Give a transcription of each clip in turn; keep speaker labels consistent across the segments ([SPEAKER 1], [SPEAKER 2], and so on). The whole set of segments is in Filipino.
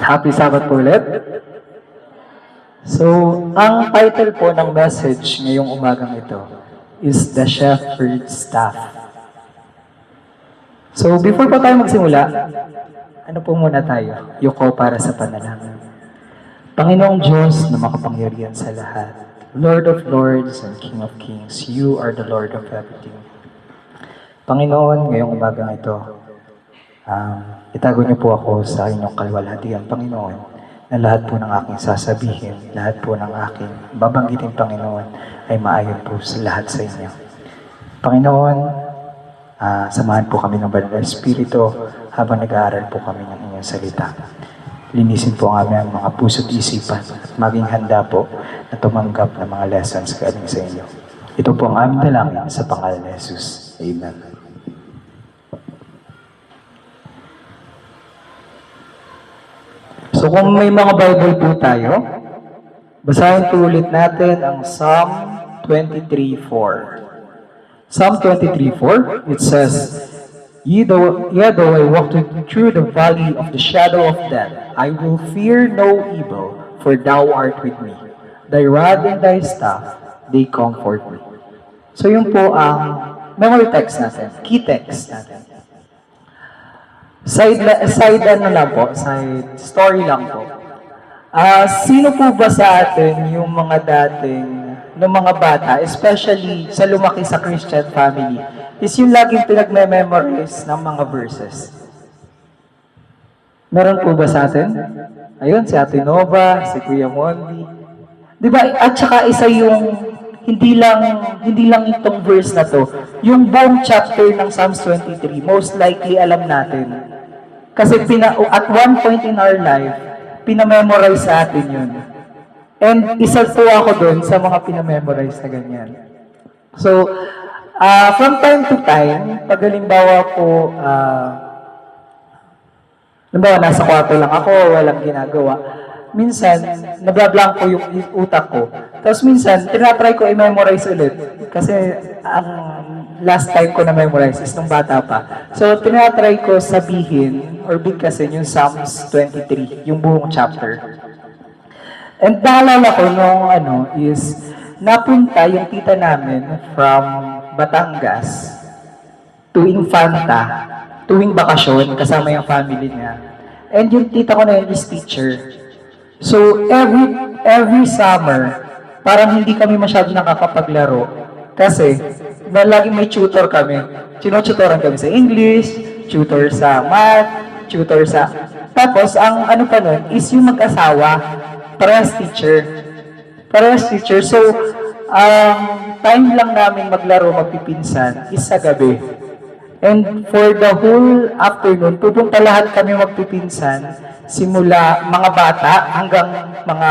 [SPEAKER 1] Happy Sabbath po ulit. So, ang title po ng message ngayong umagang ito is The Shepherd's Staff. So, before po tayo magsimula, ano po muna tayo? Yuko para sa panalangin. Panginoong Diyos na makapangyarihan sa lahat, Lord of Lords and King of Kings, You are the Lord of everything. Panginoon, ngayong umagang ito, itago niyo po ako sa inyong kalwalhatian, Panginoon, na lahat po ng aking sasabihin, lahat po ng aking babanggitin, Panginoon, ay maayon po sa lahat sa inyo. Panginoon, samahan po kami ng Banal na Espiritu habang nag-aaral po kami ng inyong salita. Linisin po ang aming mga puso't isipan at maging handa po na tumanggap ng mga lessons galing sa inyo. Ito po ang aming dalangin sa pangalan ni Jesus. Amen. So kung may mga Bible po tayo, basahin po ulit natin ang Psalm 23:4. Psalm 23:4, it says, Yet though I walk through the valley of the shadow of death, I will fear no evil, for thou art with me. Thy rod and thy staff, they comfort me. So yun po ang memory text natin, key text natin. Side story lang po. Sino po ba sa atin yung mga dating, ng mga bata, especially sa lumaki sa Christian family, is yung laging pinagme-memorize ng mga verses? Meron po ba sa atin? Ayun, si Ate Nova, si Kuya Mondi. Di ba? At saka isa yung hindi lang itong verse na to, yung buong chapter ng Psalms 23, most likely alam natin. Kasi at one point in our life, pinamemorize sa atin yun. And isa po ako dun sa mga pinamemorize na ganyan. So, from time to time, pag halimbawa po, nasa kwarto lang ako, walang ginagawa, minsan, nabablank ko yung utak ko. Tapos minsan, tinatry ko i-memorize ulit. Kasi ang last time ko na-memorize is nung bata pa. So, tinatry ko sabihin or bigkasin yung Psalms 23, yung buong chapter. And naalala ko nung is, napunta yung tita namin from Batangas to Infanta, tuwing bakasyon, kasama yung family niya. And yung tita ko na yun is teacher. So, every summer, parang hindi kami masyado nakakapaglaro. Kasi, laging may tutor kami. Tinututoran kami sa English, tutor sa math, tutor sa... Tapos, ang ano pa nun, is yung mag-asawa, parehas teacher. So, time lang namin maglaro, magpipinsan, is sa gabi. And for the whole afternoon, pupunta lahat kami magpipinsan, simula mga bata hanggang mga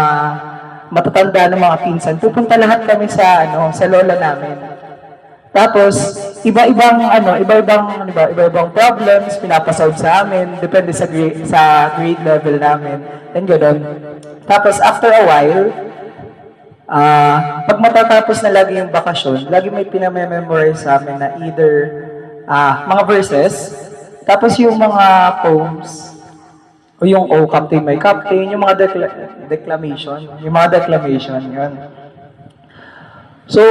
[SPEAKER 1] matatanda ng mga pinsan. Pupunta lahat kami sa lola namin. Tapos iba-ibang problems pinapasolve sa amin, depende sa grade level namin. And ganoon. Tapos after a while, pag matatapos na lagi yung bakasyon, lagi may pinamemorize sa amin na either mga verses, tapos yung mga poems, o yung "Oh Captain, My Captain", yung mga declamation, yun. So,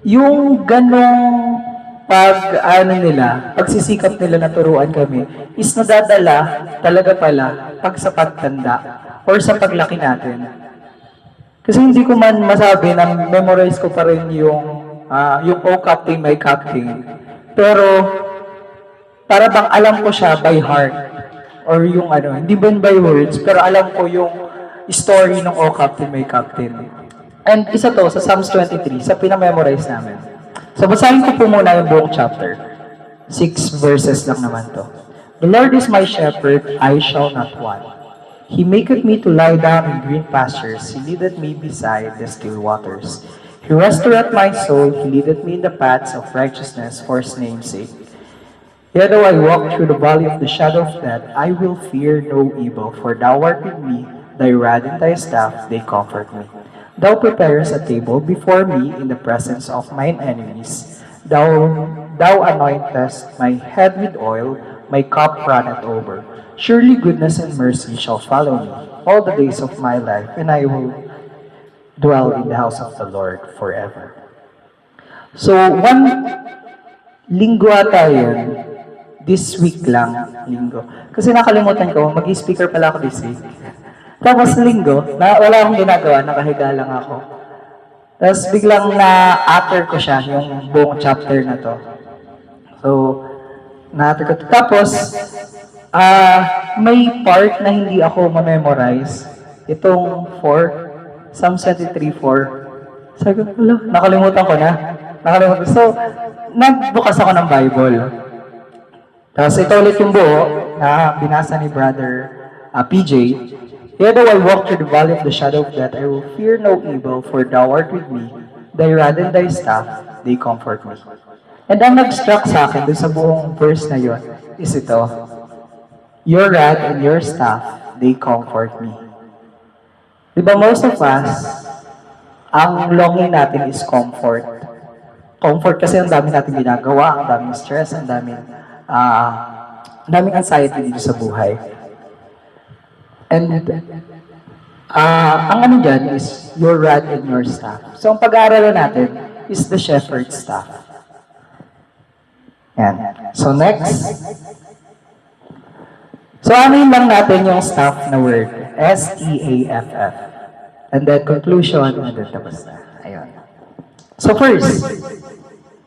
[SPEAKER 1] yung ganong pagsisikap nila na turuan kami, is nadadala talaga pala pag sa pagtanda or sa paglaki natin. Kasi hindi ko man masabi na memorize ko pa rin yung "Oh Captain, My Captain". Pero, para bang alam ko siya by heart. Or yung hindi ba by words, pero alam ko yung story ng "Oh Captain, My Captain". And isa to sa Psalms 23, sa pinamemorize namin. So, basahin ko po muna yung buong chapter. 6 verses lang naman to. The Lord is my shepherd, I shall not want. He maketh me to lie down in green pastures. He leadeth me beside the still waters. He restoreth my soul. He leadeth me in the paths of righteousness for his name's sake. Yet though I walk through the valley of the shadow of death, I will fear no evil, for thou art with me, thy rod and thy staff, they comfort me. Thou preparest a table before me in the presence of mine enemies. Thou anointest my head with oil, my cup runneth over. Surely goodness and mercy shall follow me all the days of my life, and I will dwell in the house of the Lord forever. So, one linggo ata yun, this week lang, linggo. Kasi nakalimutan ko, mag-speaker pala ako this week. Tapos linggo, wala akong ginagawa, nakahiga lang ako. Tapos biglang na-utter ko siya, yung buong chapter na to. So, na-utter ko. Tapos, may part na hindi ako ma-memorize. Itong 4, Psalm 73:4. Sabi ko, nakalimutan ko na. So, nagbukas ako ng Bible. Tapos ito ulit yung buo na binasa ni Brother PJ. Yet though I walk through the valley of the shadow of death, I will fear no evil, for thou art with me. Thy rod and thy staff, they comfort me. And ang nag-struck sa akin dun sa buong verse na yun is ito. Your rod and your staff, they comfort me. Diba most of us, ang longing natin is comfort. Comfort kasi ang dami natin ginagawa, ang daming stress, ang daming anxiety dito sa buhay. And ang ano dyan is your rod and your staff. So ang pag-aaralan natin is the shepherd's staff. Yan. So next. So amin lang natin yung staff na word. S-E-A-F-F. And then conclusion, and then tapos na. Ayun. So first,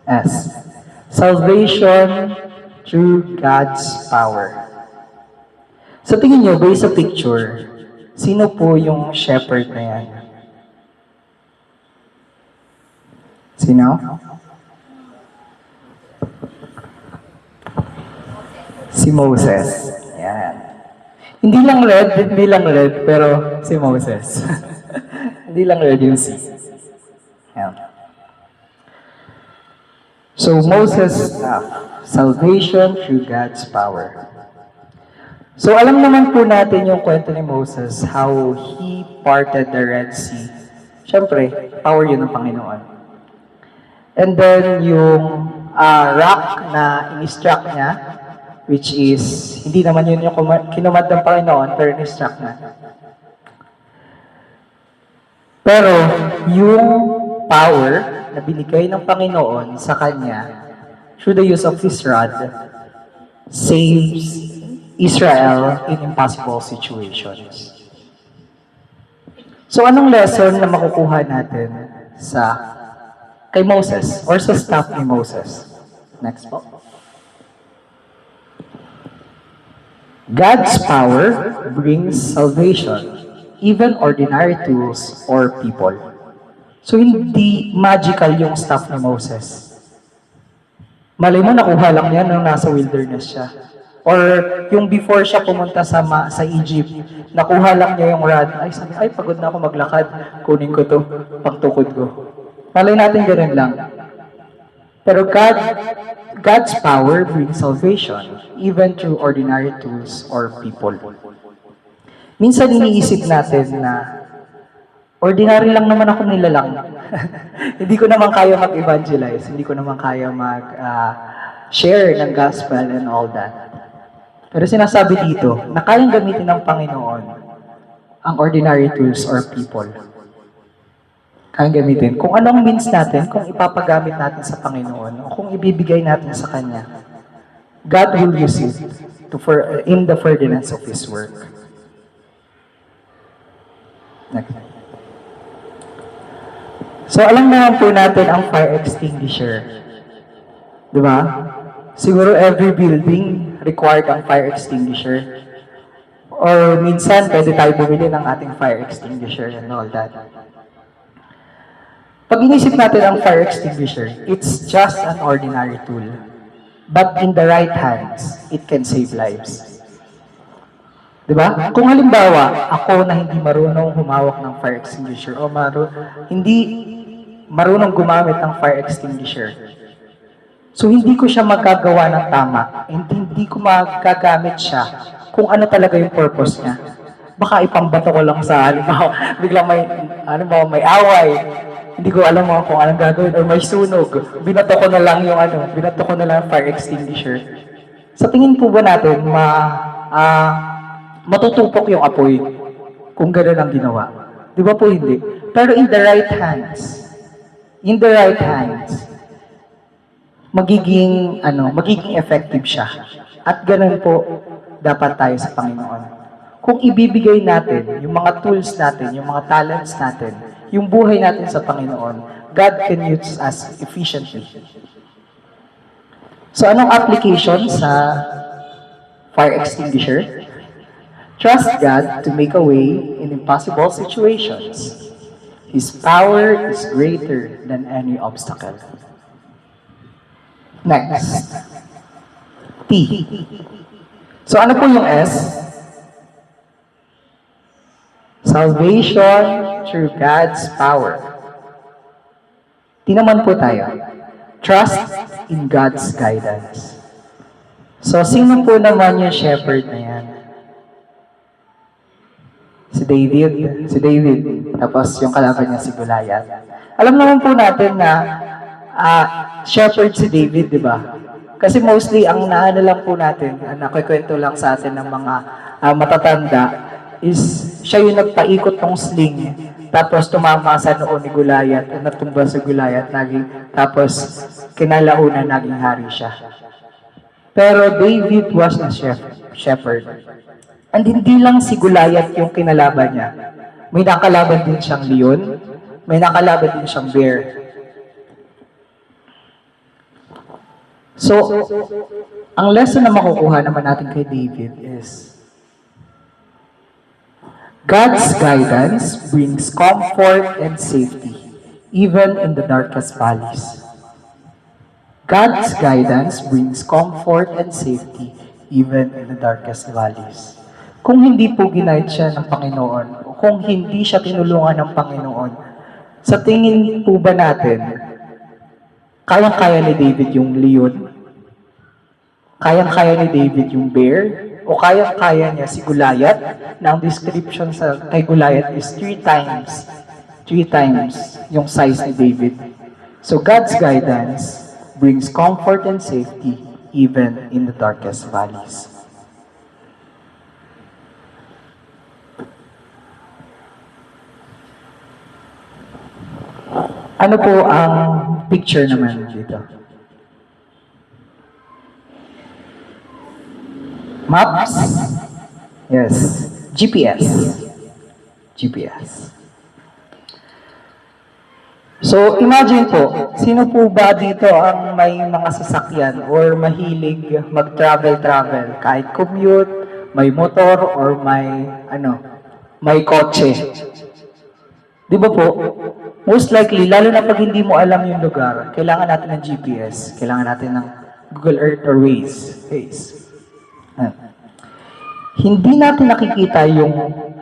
[SPEAKER 1] S. Salvation through God's power. So tingin nyo, based sa picture, sino po yung shepherd na yan? Sino? Si Moses. Yan. Hindi lang red, pero si Moses. Hindi lang red yung si. Yan. So Moses' salvation through God's power. So alam naman po natin yung kwento ni Moses, how he parted the Red Sea. Siyempre, power yun ng Panginoon. And then yung rock na in-struck niya, which is, hindi naman yun yung kinumad ng Panginoon, pero in-struck na. Pero yung power na binigay ng Panginoon sa kanya, through the use of his rod, saves Israel in impossible situations. So anong lesson na makukuha natin sa kay Moses or sa staff ni Moses? Next po. God's power brings salvation, even ordinary tools or people. So hindi magical yung staff ni Moses. Malay mo nakuha lang yan nung nasa wilderness siya. Or yung before siya pumunta sa Egypt, nakuha lang niya yung rod. Ay, sabi, pagod na ako maglakad. Kunin ko to, pangtukod ko. Malay natin ganun lang. Pero God's power brings salvation, even through ordinary tools or people. Minsan iniisip natin na, ordinary lang naman ako nilalang. Hindi ko naman kaya mag-evangelize. Hindi ko naman kaya mag-share ng gospel and all that. Pero sinasabi dito na kayang gamitin ng Panginoon ang ordinary tools or people. Kayang gamitin. Kung anong means natin, kung ipapagamit natin sa Panginoon, o kung ibibigay natin sa Kanya, God will use it in the furtherance of His work. Next. So alam naman po natin ang fire extinguisher. Diba? Siguro every building required ang fire extinguisher. Or minsan, pwede tayo bumili ng ating fire extinguisher and all that. Pag inisip natin ang fire extinguisher, it's just an ordinary tool. But in the right hands, it can save lives. Diba? Kung halimbawa, ako na hindi marunong humawak ng fire extinguisher o hindi marunong gumamit ng fire extinguisher, so hindi ko siya magagawa ng tama, hindi ko magagamit siya kung ano talaga yung purpose niya. Baka ipambato ko lang sa halimbawa, biglang may away, hindi ko alam kung anong gagawin, or may sunog, binato ko na lang yung fire extinguisher. Sa tingin po ba natin ah, matutupok yung apoy kung gano'n ang ginawa? Di ba po hindi? Pero in the right hands, magiging effective siya. At gano'n po dapat tayo sa Panginoon. Kung ibibigay natin yung mga tools natin, yung mga talents natin, yung buhay natin sa Panginoon, God can use us efficiently. So anong application sa fire extinguisher? Trust God to make a way in impossible situations. His power is greater than any obstacle. Next. T. So ano po yung S? Salvation through God's power. T naman po tayo. Trust in God's guidance. So, sino po naman yung shepherd na yan? Si David. Tapos yung kalaban niya si Goliath. Alam naman po natin na shepherd si David, di ba? Kasi mostly, ang naano lang po natin, nakikwento lang sa atin ng mga matatanda, is siya yung nagpaikot ng sling. Tapos tumama sa noo ni Goliath, natumba si Goliath, tapos kinalaunan naging hari siya. Pero David was a shepherd. And hindi lang si Goliath yung kinalaban niya. May nakalaban din siyang leon, may nakalaban din siyang bear. So, ang lesson na makukuha naman natin kay David is, God's guidance brings comfort and safety, even in the darkest valleys. God's guidance brings comfort and safety, even in the darkest valleys. Kung hindi po ginaid siya ng Panginoon, o kung hindi siya tinulungan ng Panginoon, sa tingin po ba natin, kayang-kaya ni David yung leon? Kayang-kaya ni David yung bear? O kayang-kaya niya si Goliath, na ang description kay Goliath is 3 times yung size ni David. So God's guidance brings comfort and safety even in the darkest valleys. Ano po ang picture naman dito? Maps? Yes. GPS. So, imagine po, sino po ba dito ang may mga sasakyan or mahilig mag-travel, kahit commute, may motor, or may kotse? Di ba po? Most likely, lalo na pag hindi mo alam yung lugar, kailangan natin ng GPS, kailangan natin ng Google Earth or Waze. Hindi natin nakikita yung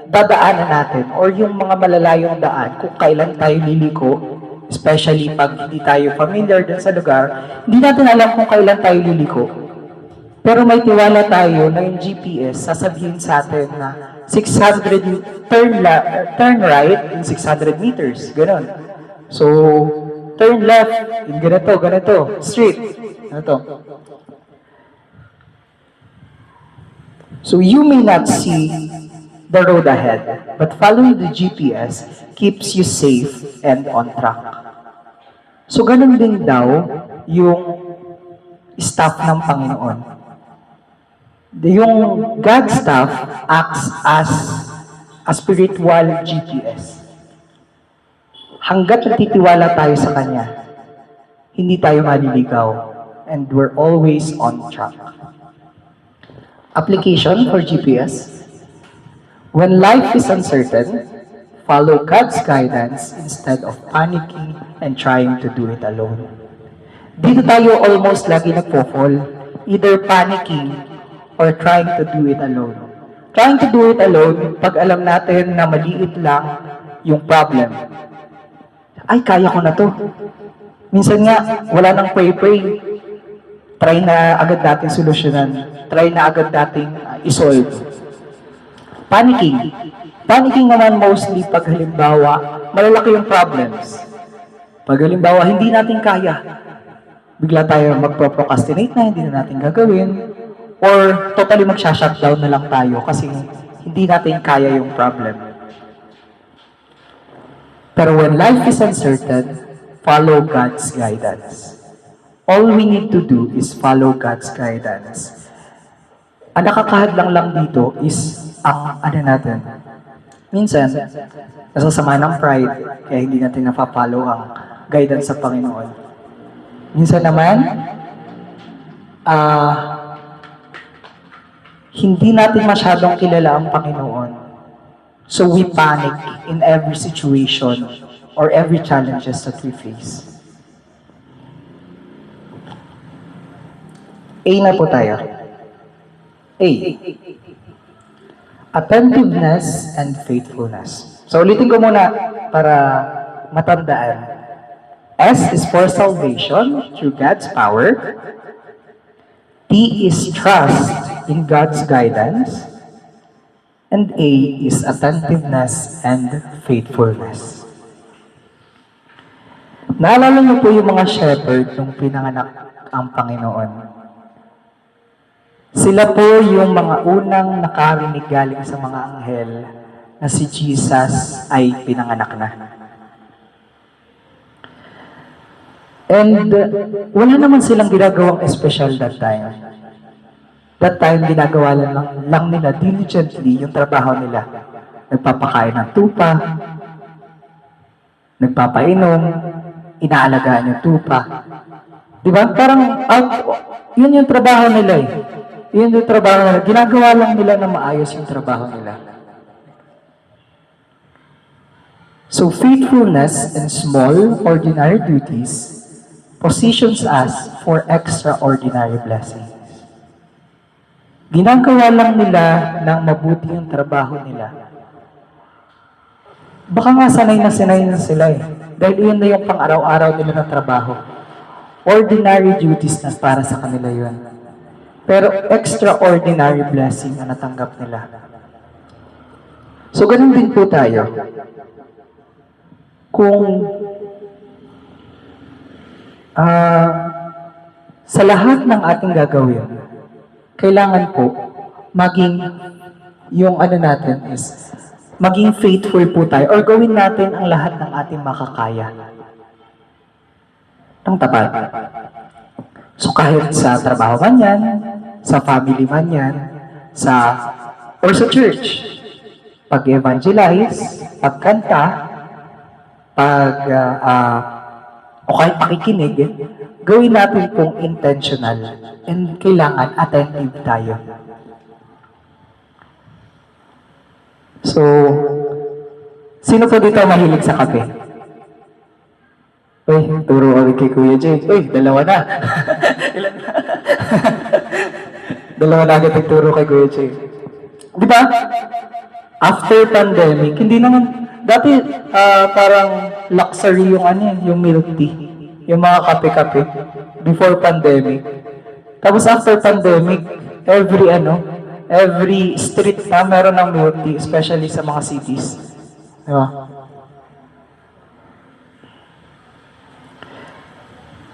[SPEAKER 1] dadaanan natin or yung mga malalayong daan kung kailan tayo liliko, especially pag hindi tayo familiar dun sa lugar, hindi natin alam kung kailan tayo liliko. Pero may tiwala tayo na yung GPS sasabihin sa atin na 600 turn right in 600 meters. Ganon. So, turn left in ganito, straight. Ganito. So, you may not see the road ahead, but following the GPS keeps you safe and on track. So, ganun din daw yung staff ng Panginoon. Yung God's staff acts as a spiritual GPS. Hanggat nagtitiwala tayo sa Kanya, hindi tayo maliligaw, and we're always on track. Application for GPS. When life is uncertain, follow God's guidance instead of panicking and trying to do it alone. Dito tayo almost lagi nagpo-fall, either panicking or trying to do it alone. Trying to do it alone, pag alam natin na maliit lang yung problem. Ay, kaya ko na to. Minsan nga, wala nang pray-pray. Try na agad natin solusyonan. Try na agad natin isolve. Panicking. Panicking naman mostly pag halimbawa, malalaki yung problems. Pag halimbawa, hindi natin kaya. Bigla tayo magpro-procrastinate na, hindi na natin gagawin. or totally magsha-shutdown na lang tayo kasi hindi natin kaya yung problem. Pero when life is uncertain, follow God's guidance. All we need to do is follow God's guidance. Ang nakakahadlang lang dito is ang natin. Minsan, nasasama ng pride, kaya hindi natin napafollow ang guidance sa Panginoon. Minsan naman, hindi natin masyadong kilala ang Panginoon. So we panic in every situation or every challenges that we face. A na po tayo. A. Attentiveness and faithfulness. So ulitin ko muna para matandaan. S is for salvation through God's power. T is trust in God's guidance. And A is attentiveness and faithfulness. Naalala niyo po yung mga shepherd nung pinanganak ang Panginoon. Sila po yung mga unang nakarinig galing sa mga anghel na si Jesus ay pinanganak na. And wala naman silang ginagawang special that time. That time, ginagawa lang nila diligently yung trabaho nila. Nagpapakain ng tupa, nagpapainom, inaalagaan yung tupa. Diba? Parang, yun yung trabaho nila eh. Yun yung trabaho nila. Ginagawa lang nila na maayos yung trabaho nila. So, faithfulness in small, ordinary duties positions us for extraordinary blessings. Ginagawa lang nila ng mabuti yung trabaho nila. Baka nga sanay na sila eh. Dahil yun na yung pang-araw-araw nila na trabaho. Ordinary duties na para sa kanila yun. Pero extraordinary blessing na natanggap nila. So ganun din po tayo. Kung sa lahat ng ating gagawin, kailangan po maging yung natin is maging faithful po tayo or gawin natin ang lahat ng ating makakaya. Ng tapat. So kahit sa trabaho man yan, sa family man yan, or sa church, pag-evangelize, pagkanta, o kahit pakikinig, gawin natin pong intentional and kailangan attentive tayo. So, sino po dito mahilig sa kape? Uy, turo kami kay Kuya Jay. Uy, dalawa na. Ilan na? Dalawa na agad nagturo kay Kuya Jay. Di ba? After pandemic, hindi naman, dati parang luxury yung yung milk tea. Yung mga kape-kape. Before pandemic. Tapos after pandemic, every street na meron ng milk tea, especially sa mga cities. Di ba?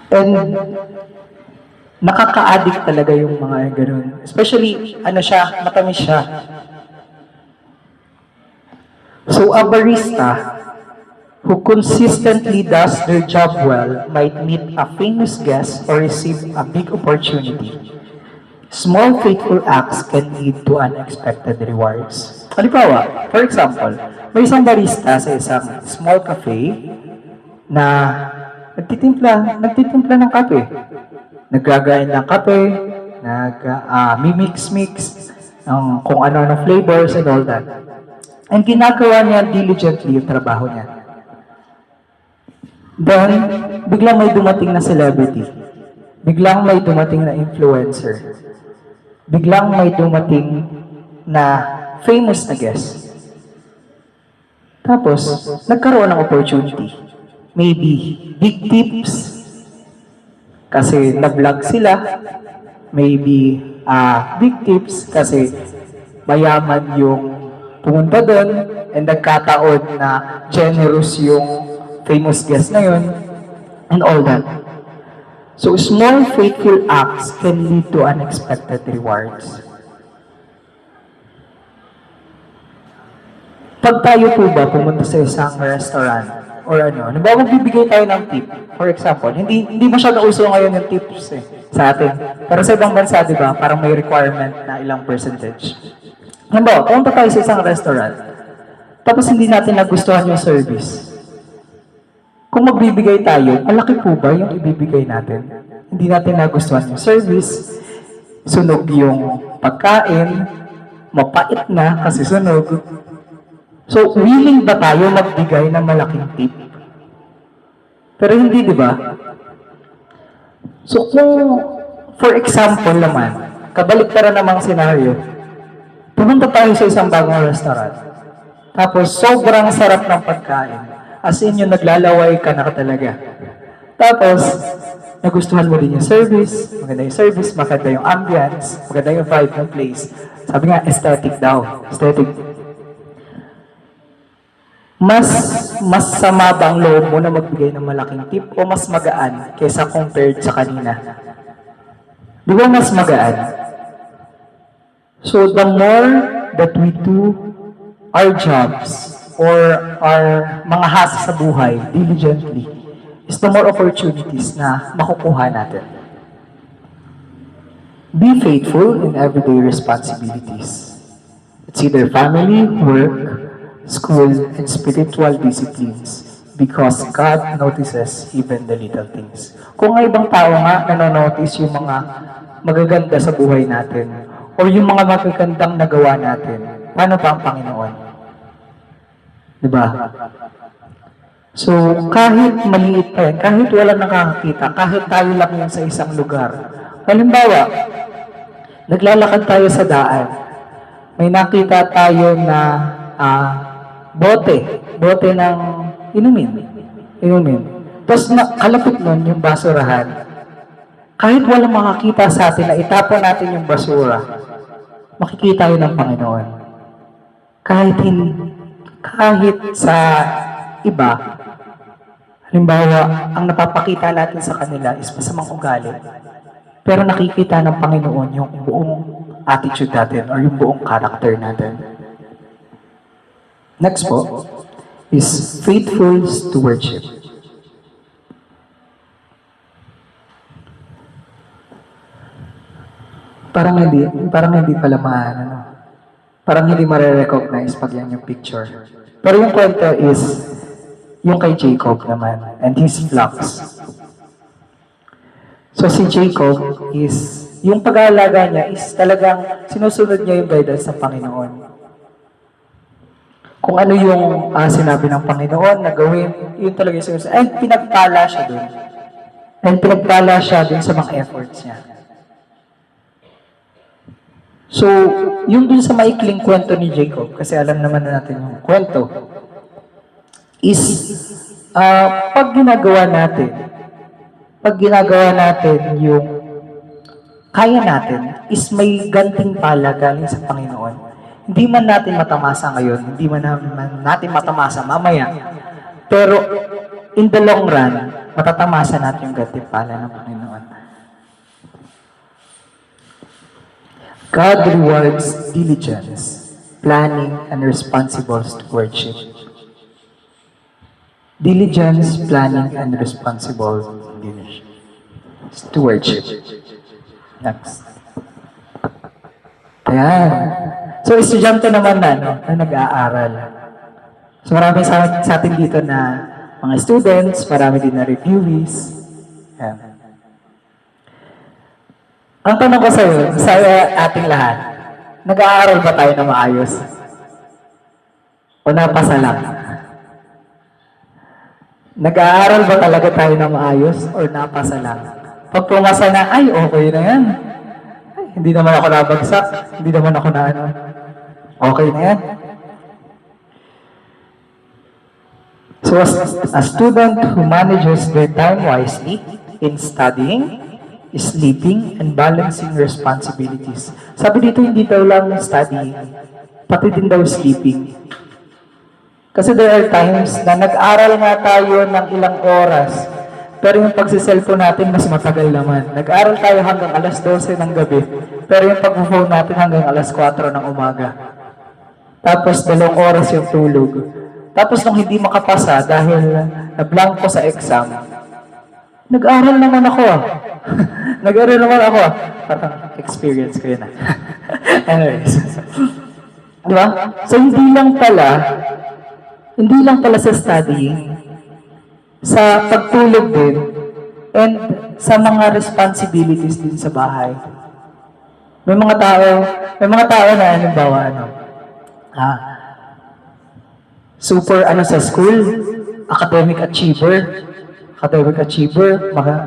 [SPEAKER 1] And nakaka-addict talaga yung mga ganun. Especially, matamis siya. So, a barista who consistently does their job well might meet a famous guest or receive a big opportunity. Small faithful acts can lead to unexpected rewards. Halimbawa, for example, may isang barista sa isang small cafe na nagtitimpla ng kape. Naggagain ng kape, mimix-mix kung ano-ano flavors and all that. And ginagawa niya diligently yung trabaho niya. Then, biglang may dumating na celebrity. Biglang may dumating na influencer. Biglang may dumating na famous na guest. Tapos, nagkaroon ng opportunity. Maybe big tips kasi na-vlog sila. Maybe big tips kasi mayaman yung pumunta doon and nagkataon na generous yung famous guest na yun and all that. So small faithful acts can lead to unexpected rewards. Pag tayo po ba pumunta sa isang restaurant or ano, halimbawa magbibigay tayo ng tip. For example, hindi masyado uso ngayon yung tips sa atin. Pero sa ibang bansa, di ba, parang may requirement na ilang percentage. Halimbawa, pumunta tayo sa isang restaurant, tapos hindi natin nagustuhan yung service. Kung magbibigay tayo, malaki po ba yung ibibigay natin? Hindi natin nagustuhan yung service, sunog yung pagkain, mapait na kasi sunog. So, willing ba tayo magbigay ng malaking tip? Pero hindi, di ba? So, kung, for example naman, kabaliktaran namang senaryo, pumunta tayo sa isang bagong restaurant, tapos sobrang sarap ng pagkain, as in yung naglalaway ka na talaga. Tapos, nagustuhan mo din yung service, maganda yung service, maganda yung ambience, maganda yung vibe ng place. Sabi nga, aesthetic daw. Aesthetic. Mas sama ba ang loob mo na magbigay ng malaking tip o mas magaan kaysa compared sa kanina? Di ba mas magaan? So the more that we do our jobs or our mga hasa sa buhay diligently, is the more opportunities na makukuha natin. Be faithful in everyday responsibilities. It's either family, work, school, and spiritual disciplines because God notices even the little things. Kung ang ibang tao nga nanonotice yung mga magaganda sa buhay natin or yung mga magagandang nagawa natin, paano pa ang Panginoon? Diba? So, kahit maliit pa yan, kahit wala nakakakita, kahit tayo lang yun sa isang lugar. Halimbawa, naglalakad tayo sa daan, may nakita tayo na bote ng inumin. Tapos kalapit nun yung basurahan. Kahit walang makakita sa atin na itapon natin yung basura, makikita yun ng Panginoon. Kahit sa iba, halimbawa, ang napapakita natin sa kanila is masamang ugali. Pero nakikita ng Panginoon yung buong attitude natin or yung buong character natin. Next po is faithful stewardship. Parang hindi pala parang hindi ma-recognize pag yan yung picture. Pero yung kwento is yung kay Jacob naman and his flocks. So si Jacob is, yung pag-aalaga niya is talagang sinusunod niya yung guidance ng Panginoon. Kung ano yung sinabi ng Panginoon na gawin, yun talaga yung sinusunod. And pinagpala siya dun. And pinagpala siya dun sa mga efforts niya. So, yung dun sa maikling kwento ni Jacob, kasi alam naman natin yung kwento, is pag ginagawa natin yung kaya natin, is may ganting pala galing sa Panginoon. Hindi man natin matamasa ngayon, hindi man natin matamasa mamaya, pero in the long run, matatamasa natin yung ganting pala ng Panginoon. God rewards diligence, planning, and responsible stewardship. Diligence, planning, and responsible stewardship. Next. Ayan. So, estudyante naman na nag-aaral. So, marami sa atin dito na mga students, marami din na reviewees. Ayan. Ang tanong ko sa ating lahat, nag-aaral ba tayo na maayos? O napasa lang? Nag-aaral ba talaga tayo na maayos o napasa lang? Pag pumasa na, ay, okay na yan. Ay, hindi naman ako nabagsak. Hindi naman ako na ano. Okay na yan. So, a student who manages their time wisely in studying, sleeping, and balancing responsibilities. Sabi dito, hindi daw lang studying, pati din daw sleeping. Kasi there are times na nag-aral nga tayo ng ilang oras, Pero yung pagsiselfone natin, mas matagal naman. Nag-aaral tayo hanggang alas 12 ng gabi. Pero yung pag-phone natin hanggang alas 4 ng umaga. Tapos 2 oras yung tulog. Tapos nung hindi makapasa dahil na-blank ko sa exam, nag-aral naman ako ah. Nag-aral naman ako ah. Parang experience ko yun ah. Anyways. Diba? So hindi lang pala sa studying, sa pagtulog din, and sa mga responsibilities din sa bahay. May mga tao na halimbawa super sa school, academic achiever,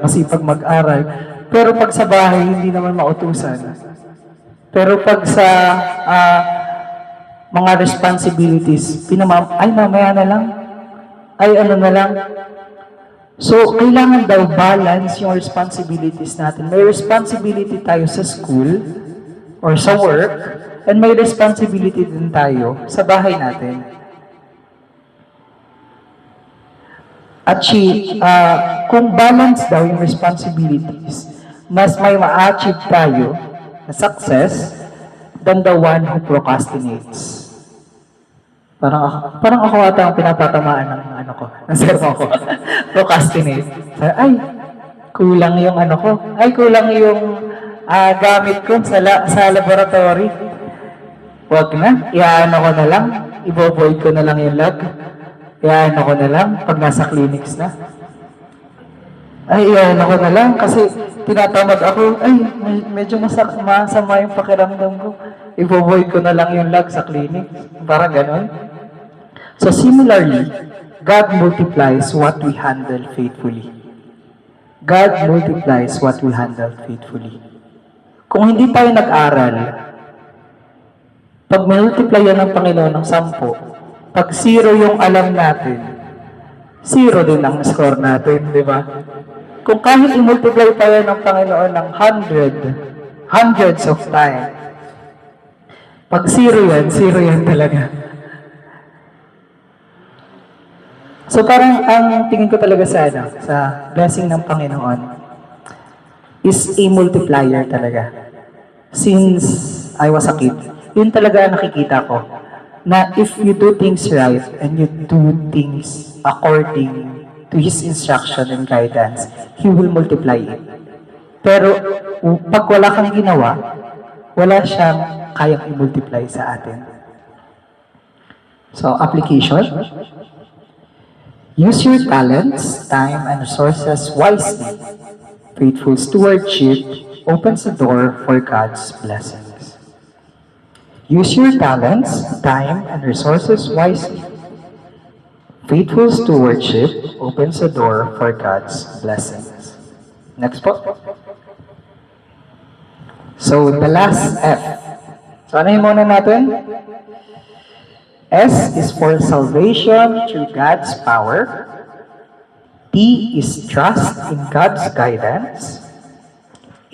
[SPEAKER 1] masipag mag-aral. Pero pag sa bahay, hindi naman mautusan. Pero pag sa mga responsibilities, mamaya na lang, ano na lang. So, kailangan daw balance yung responsibilities natin. May responsibility tayo sa school or sa work, and may responsibility din tayo sa bahay natin. At kung balance daw yung responsibilities, mas may ma-achieve tayo na success than the one who procrastinates. Parang ako ata ang pinapatamaan ng sermo ko. Procrastinate. Ay, kulang yung kulang yung gamit ko sa laboratory. Wag na, iano ko na lang, ibo-void ko na lang yung lab. Iano ko na lang pag nasa clinics na. Ay, iano ko na lang kasi tinatamad ako. Ay, medyo masama yung pakiramdam ko. Ibo-void ko na lang yung lab sa clinic. Parang ganon. So similarly, God multiplies what we handle faithfully. God multiplies what we handle faithfully. Kung hindi tayo nag-aral, pag multiply yan ng Panginoon ng 10, pag 0 yung alam natin, 0 din ang score natin, di ba? Kung kahit i-multiply tayo ng Panginoon ng 100, hundreds of time, pag 0 yan talaga. So parang ang tingin ko talaga sa blessing ng Panginoon is a multiplier talaga. Since I was a kid, yun talaga ang nakikita ko. Na if you do things right and you do things according to His instruction and guidance, He will multiply it. Pero pag wala kang ginawa, wala siyang kayang i-multiply sa atin. So, application. Use your talents, time, and resources wisely. Faithful stewardship opens the door for God's blessings. Use your talents, time, and resources wisely. Faithful stewardship opens the door for God's blessings. Next po. So, the last F. So, ano yung muna natin? S is for salvation through God's power. T is trust in God's guidance.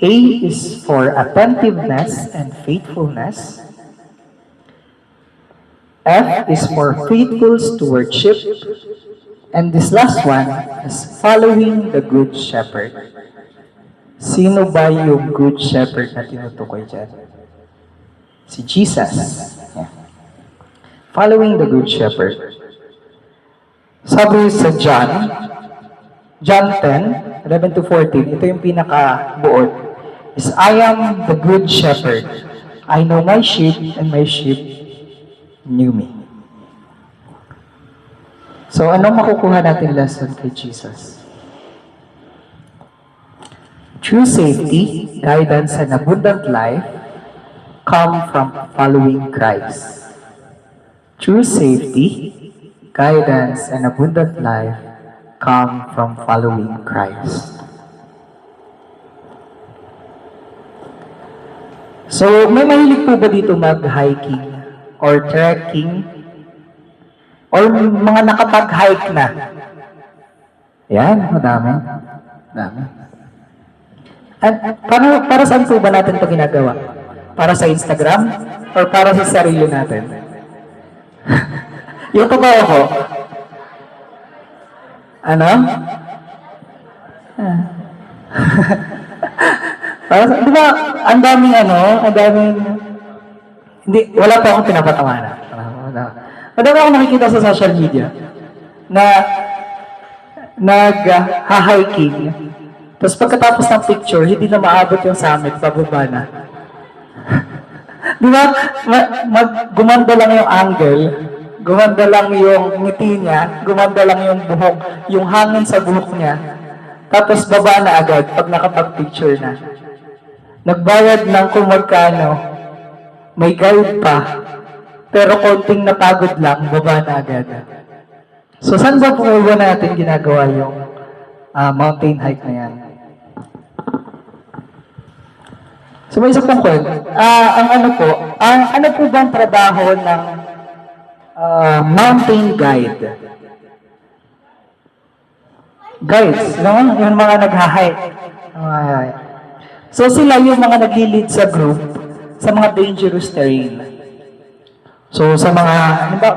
[SPEAKER 1] A is for attentiveness and faithfulness. F is for faithful stewardship. And this last one is following the Good Shepherd. Sino ba yung Good Shepherd na tinutukoy dyan? Si Jesus. Yeah. Following the Good Shepherd. Sabi sa John 10, 11-14, ito yung pinaka-buod, is I am the Good Shepherd. I know my sheep and my sheep knew me. So, anong makukuha natin lesson kay Jesus? True safety, guidance, and abundant life come from following Christ. True safety, guidance, and abundant life come from following Christ. So, may mahilig po ba dito mag-hiking or trekking or mga nakapag-hike na? Yan, madami. At para saan po ba natin ito ginagawa? Para sa Instagram or para sa sarili natin? Yung totoo ko, Di ba, ang daming, hindi, wala pa akong pinapatawanan. Madami akong nakikita sa social media na nag-hiking, tapos pagkatapos ng picture, hindi na maabot yung summit, pababa na. Di ba, gumanda lang yung angle, gumanda lang yung ngiti niya, gumanda lang yung buhok, yung hangin sa buhok niya, tapos baba na agad pag nakapag-picture na. Nagbayad ng kung magkano, may guide pa, pero konting napagod lang, baba na agad. So, saan ba po natin ginagawa yung mountain hike na yan? So, may isa pong kwento. Ano po ba ang trabaho ng mountain guide? Guides, no? Yung mga nag-hike. So, sila yung mga nag-lead sa group sa mga dangerous terrain. So, sa mga,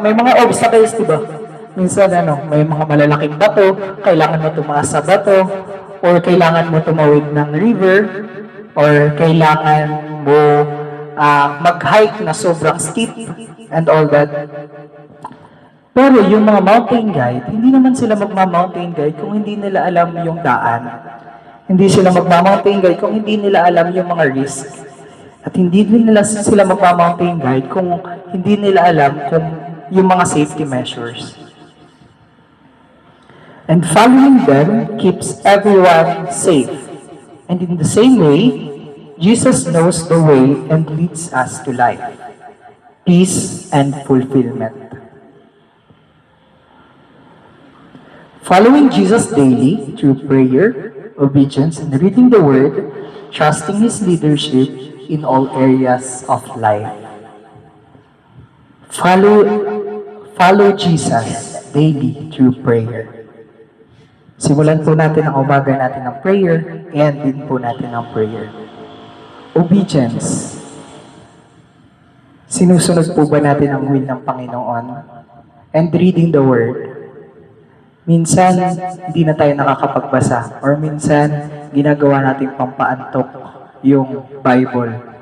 [SPEAKER 1] may mga obstacles, diba? Minsan, may mga malalaking bato, kailangan mo tumaas sa bato, or kailangan mo tumawid ng river, or kailangan mo mag-hike na sobrang steep, and all that. Pero yung mga mountain guide, hindi naman sila magma-mountain guide kung hindi nila alam yung daan. Hindi sila magma-mountain guide kung hindi nila alam yung mga risk. At hindi nila sila magma-mountain guide kung hindi nila alam kung yung mga safety measures. And following them keeps everyone safe. And in the same way, Jesus knows the way and leads us to life, peace, and fulfillment. Following Jesus daily through prayer, obedience, and reading the Word, trusting His leadership in all areas of life. Follow Jesus daily through prayer. Simulan po natin ang umaga natin ng prayer, and din po natin ang prayer. Obedience. Sinusunod po ba natin ang will ng Panginoon? And reading the Word. Minsan, hindi na tayo nakakapagbasa. Or minsan, ginagawa natin pampaantok yung Bible.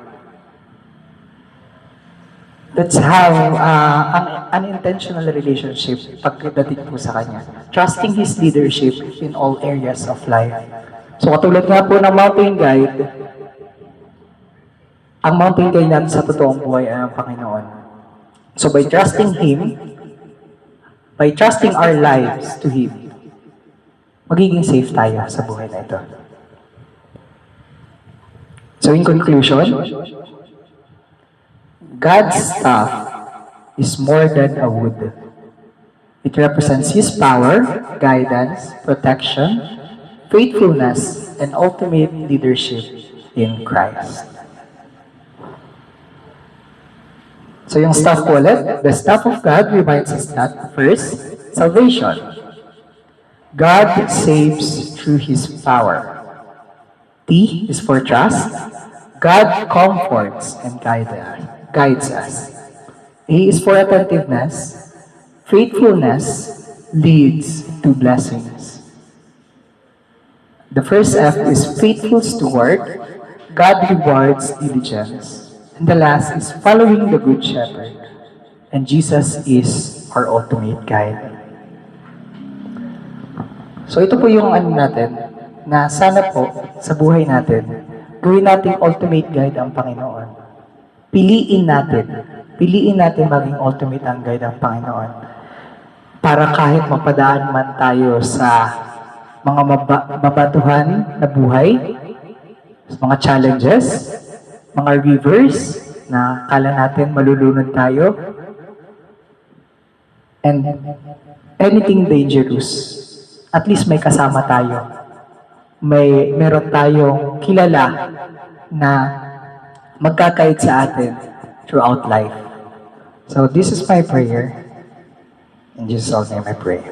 [SPEAKER 1] That's how an unintentional relationship pagdating po sa Kanya. Trusting His leadership in all areas of life. So katulad nga po ng mountain guide, ang mountain guide natin sa totoong buhay ay ang Panginoon. So by trusting Him, by trusting our lives to Him, magiging safe tayo sa buhay na ito. So in conclusion, God's staff is more than a wood. It represents His power, guidance, protection, faithfulness, and ultimate leadership in Christ. So yung staff ko ulit, the staff of God reminds us that, first, salvation. God saves through His power. T is for trust. God comforts and guides us. A is for attentiveness. Faithfulness leads to blessings. The first F is faithful steward. God rewards diligence. And the last is following the Good Shepherd. And Jesus is our ultimate guide. So ito po yung natin, na sana po sa buhay natin, gawin nating ultimate guide ang Panginoon. Piliin natin maging ultimate ang guide ang Panginoon. Para kahit mapadaan man tayo sa mga mabatuhan na buhay, mga challenges, mga rivers na kala natin malulunod tayo, and anything dangerous, at least may kasama tayo. Meron tayong kilala na magkakait sa atin throughout life. So this is my prayer. In Jesus' name I pray.